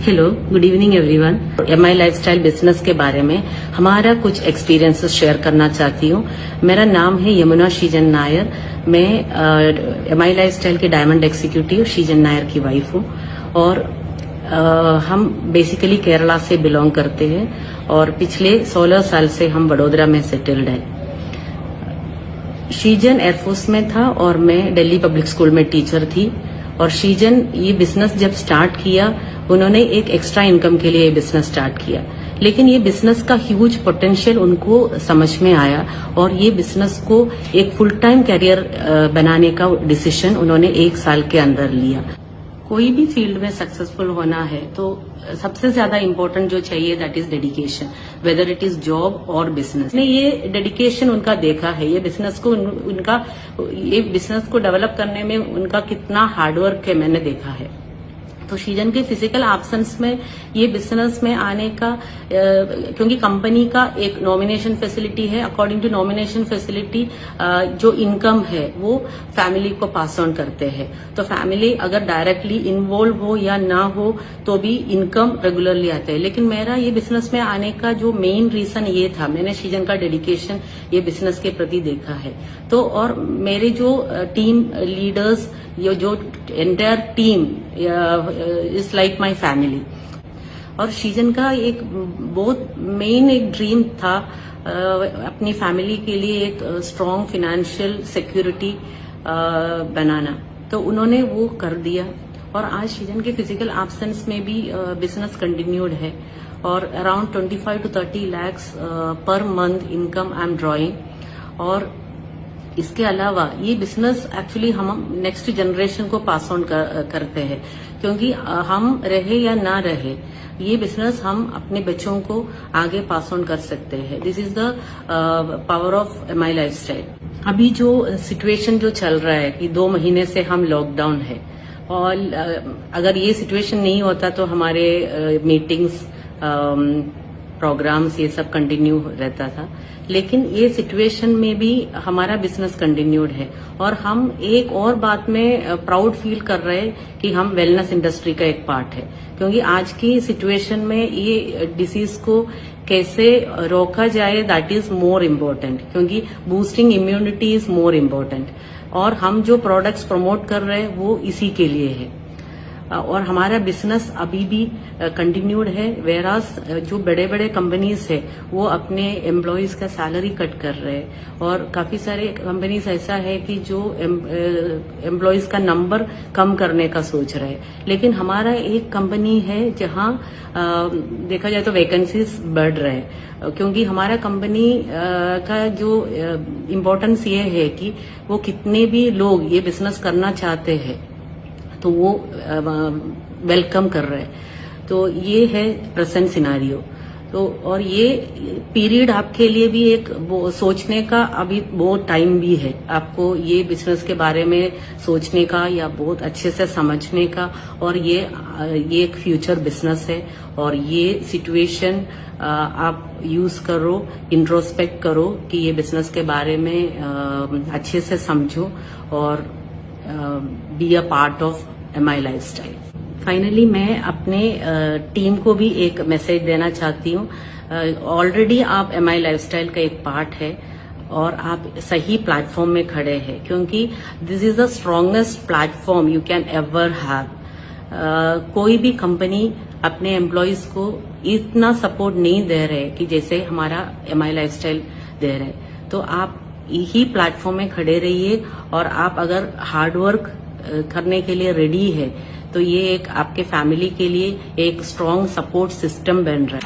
Hello, good evening everyone. MI lifestyle business के बारे में हमारा कुछ एक्सपीरियंसेस शेयर करना चाहती हूँ। मेरा नाम है यमुना शीजन नायर। मैं एमआई लाइफस्टाइल के डायमंड एग्जीक्यूटिव शीजन नायर की वाइफ हूँ और हम बेसिकली केरला से बिलोंग करते हैं और पिछले 16 साल से हम वडोदरा में सेटल्ड हैं। शीजन एयरफोर्स में था और मैं दिल्ली पब्लिक स्कूल में टीचर थी और शीजन ये बिजनेस जब स्टार्ट किया, उन्होंने एक एक्स्ट्रा इनकम के लिए ये बिजनेस स्टार्ट किया, लेकिन ये बिजनेस का ह्यूज पोटेंशियल उनको समझ में आया और ये बिजनेस को एक फुल टाइम कैरियर बनाने का डिसीजन उन्होंने 1 साल के अंदर लिया। कोई भी फील्ड में सक्सेसफुल होना है तो सबसे ज्यादा इम्पोर्टेंट जो चाहिए that is dedication, whether it is job और बिजनेस। ने ये डेडिकेशन उनका देखा है, ये बिजनेस को डेवलप करने में उनका कितना हार्डवर्क है मैंने देखा है। तो शीजन के फिजिकल एब्सेंस में ये बिजनेस में आने का क्योंकि कंपनी का एक नॉमिनेशन फैसिलिटी है, अकॉर्डिंग टू नॉमिनेशन फैसिलिटी जो इनकम है वो फैमिली को पास ऑन करते हैं। तो फैमिली अगर डायरेक्टली इन्वॉल्व हो या ना हो तो भी इनकम रेगुलरली आता है। लेकिन मेरा ये बिजनेस में आने का जो मेन रीजन ये था, मैंने शीजन का डेडिकेशन ये बिजनेस के प्रति देखा है। तो और मेरे जो टीम लीडर्स, ये जो entire team is like my family. और शीजन का एक बहुत मेन एक ड्रीम था अपनी फैमिली के लिए एक स्ट्रॉन्ग फाइनेंशियल सिक्योरिटी बनाना, तो उन्होंने वो कर दिया। और आज शीजन के फिजिकल एब्सेंस में भी बिजनेस कंटिन्यूड है और around 25 to 30 lakhs per month income I am drawing. और इसके अलावा ये बिजनेस एक्चुअली हम नेक्स्ट जनरेशन को पास ऑन करते हैं, क्योंकि हम रहे या ना रहे ये बिजनेस हम अपने बच्चों को आगे पास ऑन कर सकते हैं। This is the power of MI lifestyle. अभी जो सिचुएशन जो चल रहा है कि 2 महीने से हम लॉकडाउन है और अगर ये सिचुएशन नहीं होता तो हमारे मीटिंग्स प्रोग्राम्स ये सब कंटिन्यू रहता था, लेकिन ये सिचुएशन में भी हमारा बिजनेस कंटिन्यूड है। और हम एक और बात में प्राउड फील कर रहे हैं कि हम वेलनेस इंडस्ट्री का एक पार्ट है, क्योंकि आज की सिचुएशन में ये डिसीज को कैसे रोका जाए दैट इज मोर इम्पोर्टेंट, क्योंकि boosting immunity is more important. और हम जो प्रोडक्ट्स प्रमोट कर रहे हैं वो इसी के लिए है और हमारा बिजनेस अभी भी कंटिन्यूड है। वेरास जो बड़े बड़े कंपनीज है वो अपने एम्प्लॉयज का सैलरी कट कर रहे हैं और काफी सारे कंपनीज ऐसा है कि जो एम्प्लॉयज का नंबर कम करने का सोच रहे हैं। लेकिन हमारा एक कंपनी है जहां देखा जाए तो वैकेंसीज बढ़ रहे हैं, क्योंकि हमारा कंपनी का जो इम्पोर्टेंस ये है कि वो कितने भी लोग ये बिजनेस करना चाहते हैं तो वो वेलकम कर रहे हैं। तो ये है प्रेजेंट सिनारियो। तो और ये पीरियड आपके लिए भी एक सोचने का अभी बहुत टाइम भी है, आपको ये बिजनेस के बारे में सोचने का या बहुत अच्छे से समझने का। और ये एक फ्यूचर बिजनेस है और ये सिचुएशन आप यूज करो, इंट्रोस्पेक्ट करो कि ये बिजनेस के बारे में अच्छे से समझो और be a part of MI lifestyle. Finally मैं अपने टीम को भी एक मैसेज देना चाहती हूँ। ऑलरेडी आप एमआई लाइफस्टाइल का एक पार्ट है और आप सही प्लेटफॉर्म में खड़े हैं, क्योंकि this is the strongest platform you can ever have. कोई भी कंपनी अपने एम्प्लॉयज को इतना सपोर्ट नहीं दे रहे कि जैसे हमारा एमआई लाइफस्टाइल दे रहे। तो आप यही प्लेटफॉर्म में खड़े रहिए और आप अगर हार्डवर्क करने के लिए रेडी है तो ये एक आपके फैमिली के लिए एक स्ट्रॉन्ग सपोर्ट सिस्टम बन रहा है।